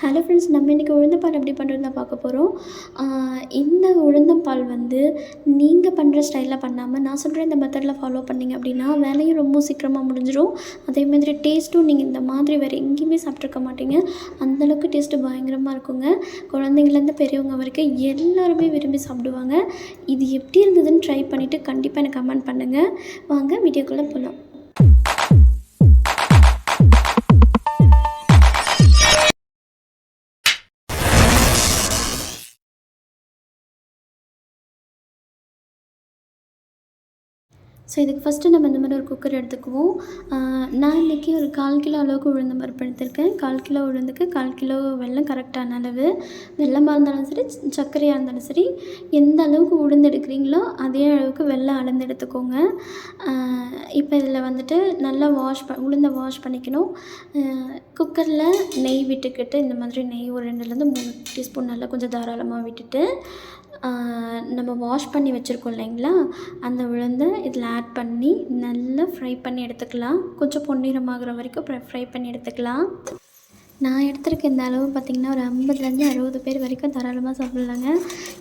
Hello friends, நம்ம இன்றைக்கி உளுந்தம்பால் எப்படி பண்ணுறதுன்னு தான் பார்க்க போகிறோம். இந்த உளுந்தம்பால் வந்து நீங்கள் பண்ணுற ஸ்டைலில் பண்ணாமல் நான் சொல்கிற இந்த மெத்தடில் ஃபாலோ பண்ணிங்க அப்படின்னா வேலையும் ரொம்ப சீக்கிரமாக முடிஞ்சிடும். அதே மாதிரி டேஸ்ட்டும் நீங்கள் இந்த மாதிரி வேறு எங்கேயுமே சாப்பிட்ருக்க மாட்டீங்க. அந்தளவுக்கு டேஸ்ட்டு பயங்கரமாக இருக்குங்க. குழந்தைங்கள்லேருந்து பெரியவங்க வரைக்கும் எல்லாருமே விரும்பி சாப்பிடுவாங்க. இது எப்படி இருந்ததுன்னு ட்ரை பண்ணிவிட்டு கண்டிப்பாக எனக்கு கமெண்ட் பண்ணுங்கள். வாங்க வீடியோக்குள்ளே போகலாம். ஸோ இதுக்கு ஃபஸ்ட்டு நம்ம இந்த மாதிரி ஒரு குக்கர் எடுத்துக்குவோம். நான் இன்றைக்கி ஒரு 1/4 கிலோ அளவுக்கு உளுந்தம் பருப்பு எடுத்திருக்கேன். 1/4 கிலோ உளுந்துக்கு 1/4 கிலோ வெல்லம் கரெக்டான அளவு. வெல்லமாக இருந்தாலும் சரி, சர்க்கரையாக இருந்தாலும் சரி, எந்த அளவுக்கு உளுந்து எடுக்கிறீங்களோ அதே அளவுக்கு வெல்லம் அளந்து எடுத்துக்கோங்க. இப்போ இதில் வந்துட்டு நல்லா உளுந்தை வாஷ் பண்ணிக்கணும். குக்கரில் நெய் விட்டுக்கிட்டு இந்த மாதிரி நெய் ஒரு 2லேருந்து 3 டீஸ்பூன் நல்லா கொஞ்சம் தாராளமாக விட்டுட்டு நம்ம வாஷ் பண்ணி வச்சுருக்கோம் இல்லைங்களா, அந்த உளுந்தை இதில் ஆட் பண்ணி நல்லா ஃப்ரை பண்ணி எடுத்துக்கலாம். கொஞ்சம் பொன்னிறமாகிற வரைக்கும் ஃப்ரை பண்ணி எடுத்துக்கலாம். நான் எடுத்துருக்க இந்த அளவு பார்த்திங்கன்னா ஒரு 50லேருந்து 60 பேர் வரைக்கும் தாராளமாக சாப்பிட்லாங்க.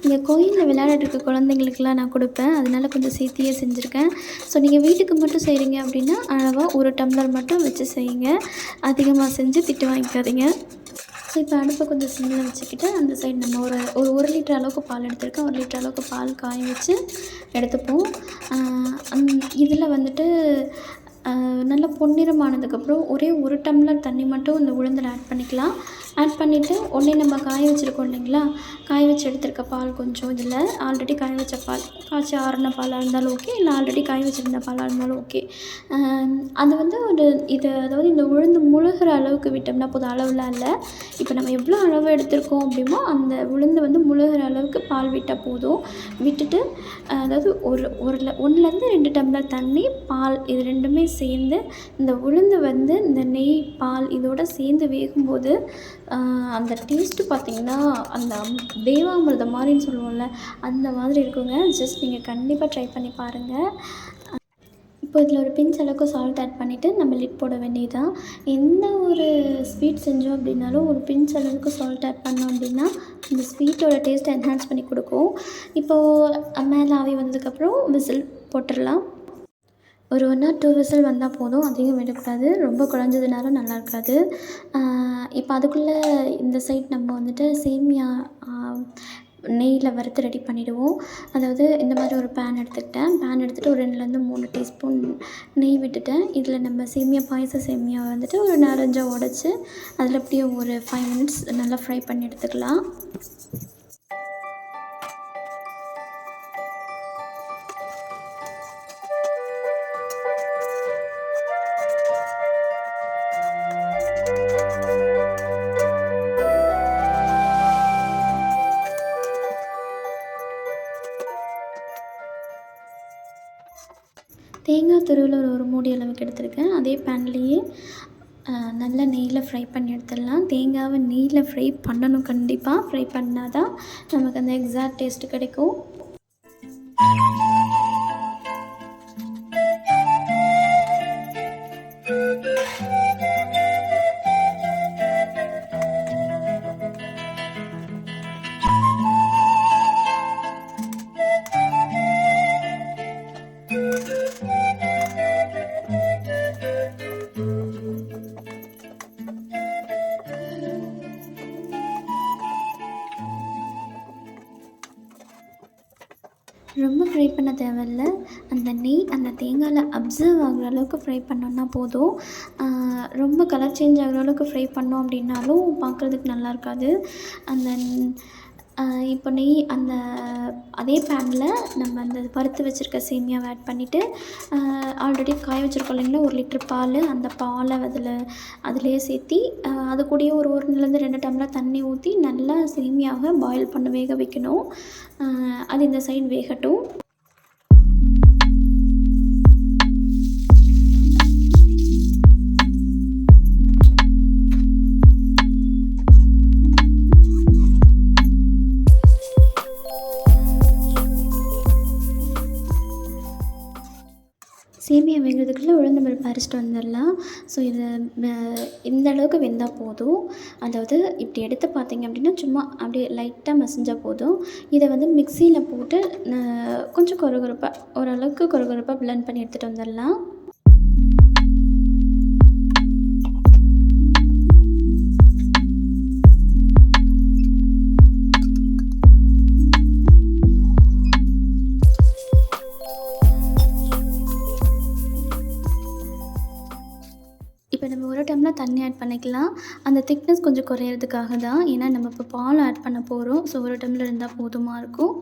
இங்கே கோயிலில் விளையாடிட்டு இருக்க குழந்தைங்களுக்குலாம் நான் கொடுப்பேன், அதனால் கொஞ்சம் சேர்த்தியே செஞ்சுருக்கேன். ஸோ நீங்கள் வீட்டுக்கு மட்டும் செய்கிறீங்க அப்படின்னா அளவாக 1 டம்ளர் மட்டும் வச்சு செய்யுங்க. அதிகமாக செஞ்சு திட்டு வாங்கிக்காதீங்க. ஸோ இப்போ அடுப்பை கொஞ்சம் சிம்மில் வச்சுக்கிட்டு அந்த சைடு நம்ம ஒரு லிட்டர் அளவுக்கு பால் எடுத்திருக்கேன். 1 லிட்டர் அளவுக்கு பால் காய வச்சு எடுத்துப்போம். இதில் வந்துட்டு நல்லா பொன்னிறமானதுக்கப்புறம் ஒரே 1 டம்ளர் தண்ணி மட்டும் இந்த உளுந்தில் ஆட் பண்ணிக்கலாம். ஆட் பண்ணிவிட்டு உடனே நம்ம காய வச்சுருக்கோம் இல்லைங்களா, காய வச்சு எடுத்துருக்க பால் கொஞ்சம் இதில் ஆல்ரெடி காய வச்ச பால், காய்ச்சி ஆறின பாலாக இருந்தாலும் ஓகே, இல்லை ஆல்ரெடி காய வச்சுருந்த பாலாக இருந்தாலும் ஓகே. அது வந்து அதாவது இந்த உளுந்து முழுகிற அளவுக்கு விட்டோம்னா போதும், அளவுலாம் இல்லை. இப்போ நம்ம எவ்வளோ அளவு எடுத்திருக்கோம் அப்படிமோ அந்த உளுந்து வந்து முழுகிற அளவுக்கு பால் விட்டால் போதும். விட்டுட்டு அதாவது 1லேருந்து 2 டம்ளர் தண்ணி, பால் இது ரெண்டுமே சேர்ந்து இந்த உளுந்து வந்து இந்த நெய் பால் இதோடு சேர்ந்து வேகும்போது அந்த டேஸ்ட்டு பார்த்திங்கன்னா அந்த தேவாமிர்தம் மாதிரின்னு சொல்லுவோம்ல, அந்த மாதிரி இருக்குங்க. ஜஸ்ட் நீங்கள் கண்டிப்பாக ட்ரை பண்ணி பாருங்கள். இப்போ இதில் ஒரு பிஞ்ச் அளவுக்கு சால்ட் ஆட் பண்ணிவிட்டு நம்ம லிட் போட வேண்டியதுதான். எந்த ஒரு ஸ்வீட் செஞ்சோம் அப்படின்னாலும் ஒரு பிஞ்ச் அளவுக்கு சால்ட் ஆட் பண்ணோம் அப்படின்னா இந்த ஸ்வீட்டோட டேஸ்ட்டை என்ஹான்ஸ் பண்ணி கொடுக்கும். இப்போது மேலே ஆவி வந்ததுக்கப்புறம் விசில் போட்டுடலாம். ஒரு 1 or 2 விசில் வந்தால் போதும், அதிகம் விடக்கூடாது. ரொம்ப குழஞ்சதுனாலும் நல்லா இருக்காது. இப்போ அதுக்குள்ளே இந்த சைட் நம்ம வந்துட்டு சேமியா நெய்யில் வறுத்து ரெடி பண்ணிவிடுவோம். அதாவது இந்த மாதிரி ஒரு பேன் எடுத்துகிட்டு ஒரு 2லேருந்து 3 டீஸ்பூன் நெய் விட்டுட்டேன். இதில் நம்ம பாயச சேமியா வந்துட்டு ஒரு 4-5 உடச்சி அதில் அப்படியே ஒரு 5 மினிட்ஸ் நல்லா ஃப்ரை பண்ணி எடுத்துக்கலாம். தேங்காய் துருவல் ஒரு மூடி அளவுக்கு எடுத்திருக்கேன். அதே பேன்லேயே நல்லா நெய்யில் ஃப்ரை பண்ணி எடுத்துடலாம். தேங்காவை நெய்யில் ஃப்ரை பண்ணணும், கண்டிப்பாக ஃப்ரை பண்ணால் தான் நமக்கு அந்த எக்ஸாக்ட் டேஸ்ட்டு கிடைக்கும். ரொம்ப ஃப்ரை பண்ண தேவையில்ல. அந்த நெய் அந்த தேங்காயில் அப்சர்வ் ஆகிற அளவுக்கு ஃப்ரை பண்ணோன்னா போதும். ரொம்ப கலர் சேஞ்ச் ஆகிற அளவுக்கு ஃப்ரை பண்ணோம் அப்படின்னாலும் பார்க்குறதுக்கு நல்லா இருக்காது. இப்போ நெய் அதே பேனில் நம்ம அந்த வறுத்து வச்சுருக்க சேமியாவை ஆட் பண்ணிவிட்டு ஆல்ரெடி காய வச்சுருக்கோம் இல்லைங்களா 1 லிட்டர் பால், அந்த பாலை அதிலேயே சேர்த்தி அது கூடயே ஒரு 1லேருந்து 2 டம்ளர் தண்ணி ஊற்றி நல்லா சேமியாவை பாயில் பண்ண வேக வைக்கணும். அது இந்த சைடு வேகட்டும். சேமியா வெங்காயம் வேகிறதுக்குள்ளே உளுந்தம் பருப்பு அரைச்சிட்டு வந்துடலாம். ஸோ இது இந்த அளவுக்கு வெந்தால் போதும். அதாவது இப்படி எடுத்து பார்த்தீங்க அப்படின்னா சும்மா அப்படியே லைட்டாக மசிஞ்சா போதும். இதை வந்து மிக்சியில் போட்டு கொஞ்சம் கொரகொரப்பாக ஓரளவுக்கு கொரகொரப்பாக பிளெண்ட் பண்ணி எடுத்துகிட்டு வந்துடலாம். இப்போ நம்ம ஒரு டம்ளர் தண்ணி ஆட் பண்ணிக்கலாம். அந்த திக்னஸ் கொஞ்சம் குறையிறதுக்காக தான். ஏன்னா நம்ம இப்போ பால் ஆட் பண்ண போகிறோம். ஸோ ஒரு டம்ளர் இருந்தால் போதுமா இருக்கும்.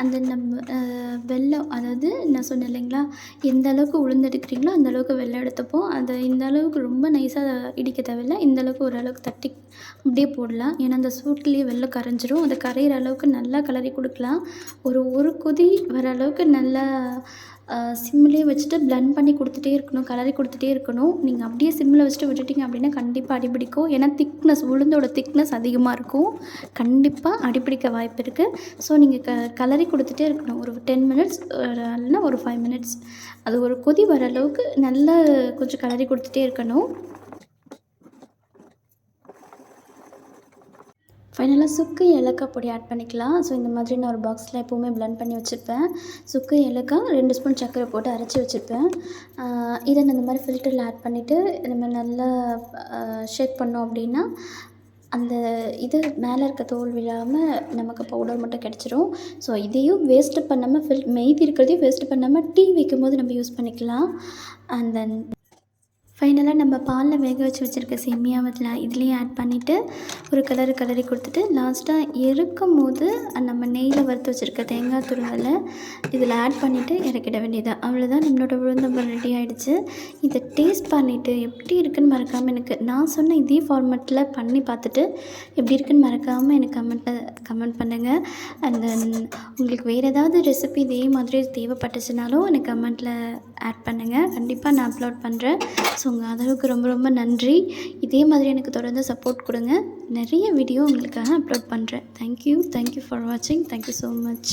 அந்த நம்ம வெல்லம், அதாவது நான் சொன்னேன் இல்லைங்களா, எந்த அளவுக்கு உளுந்து எடுக்கிறீங்களோ அந்த அளவுக்கு வெல்லம் எடுத்துப்போம். அதை இந்த அளவுக்கு ரொம்ப நைஸாக இடிக்க தேவையில்ல. இந்த அளவுக்கு ஓரளவுக்கு தட்டி அப்படியே போடலாம். ஏன்னா அந்த சூட்லேயே வெல்லம் கரைஞ்சிரும். அதை கரையிற அளவுக்கு நல்லா கிளறி கொடுக்கலாம். ஒரு கொதி வர அளவுக்கு நல்லா சிம்லேயே வச்சுட்டு பிளெண்ட் பண்ணி கொடுத்துட்டே இருக்கணும், கிளறி கொடுத்துட்டே இருக்கணும். நீங்கள் அப்படியே சிம்மில் வச்சுட்டு விட்டுட்டிங்க அப்படின்னா கண்டிப்பாக அடிபிடிக்கும். ஏன்னா உளுந்தோட திக்னஸ் அதிகமாக இருக்கும். கண்டிப்பாக அடிபிடிக்க வாய்ப்பு இருக்குது. ஸோ நீங்கள் கிளறி கொடுத்துட்டே இருக்கணும். ஒரு 10 மினிட்ஸ் இல்லைன்னா ஒரு 5 மினிட்ஸ். அது ஒரு கொதி வர அளவுக்கு நல்லா கொஞ்சம் கிளறி கொடுத்துட்டே இருக்கணும். ஃபைனலாக சுக்கு ஏலக்காய் பொடி ஆட் பண்ணிக்கலாம். ஸோ இந்த மாதிரி நான் ஒரு பாக்ஸில் எப்போவுமே பிளெண்ட் பண்ணி வச்சுருப்பேன். சுக்கு ஏலக்காய் 2 ஸ்பூன் சர்க்கரை போட்டு அரைச்சி வச்சுருப்பேன். இதை நான் இந்த மாதிரி ஃபில்டரில் ஆட் பண்ணிவிட்டு நம்ம நல்லா ஷேக் பண்ணோம் அப்படின்னா அந்த இது மேலே இருக்க தோல் விழாமல் நமக்கு பவுடர் மட்டும் கிடச்சிரும். ஸோ இதையும் வேஸ்ட்டு பண்ணாமல் மீதி இருக்கிறதையும் வேஸ்ட்டு பண்ணாமல் டீ வைக்கும்போது நம்ம யூஸ் பண்ணிக்கலாம். அண்ட் தென் ஃபைனலாக நம்ம பாலில் வேக வச்சு வச்சுருக்க சேமியாவை இதுலேயும் ஆட் பண்ணிவிட்டு ஒரு கிளறி கொடுத்துட்டு லாஸ்ட்டாக இறக்கும்போது நம்ம நெய்யில் வறுத்து வச்சுருக்க தேங்காய் துருவலை இதில் ஆட் பண்ணிவிட்டு இறக்கிட வேண்டியது. அவ்வளோதான், நம்மளோட உளுந்தம்பருப்பு ரெடி ஆகிடுச்சு. இதை டேஸ்ட் பண்ணிவிட்டு எப்படி இருக்குதுன்னு மறக்காமல் எனக்கு நான் சொன்ன இதே ஃபார்மேட்டில் பண்ணி பார்த்துட்டு எப்படி இருக்குதுன்னு மறக்காமல் எனக்கு கமெண்ட் பண்ணுங்கள். அண்ட் தென் உங்களுக்கு வேறு ஏதாவது ரெசிபி இதே மாதிரி தேவைப்பட்டுச்சுனாலும் எனக்கு கமெண்ட்டில் ஆட் பண்ணுங்கள். கண்டிப்பாக நான் அப்லோட் பண்ணுறேன். ஸோ உங்கள் ஆதரவுக்கு ரொம்ப ரொம்ப நன்றி. இதே மாதிரி எனக்கு தொடர்ந்து சப்போர்ட் கொடுங்க. நிறைய வீடியோ உங்களுக்காக அப்லோட் பண்ணுறேன். தேங்க்யூ ஃபார் வாட்சிங். Thank you so much.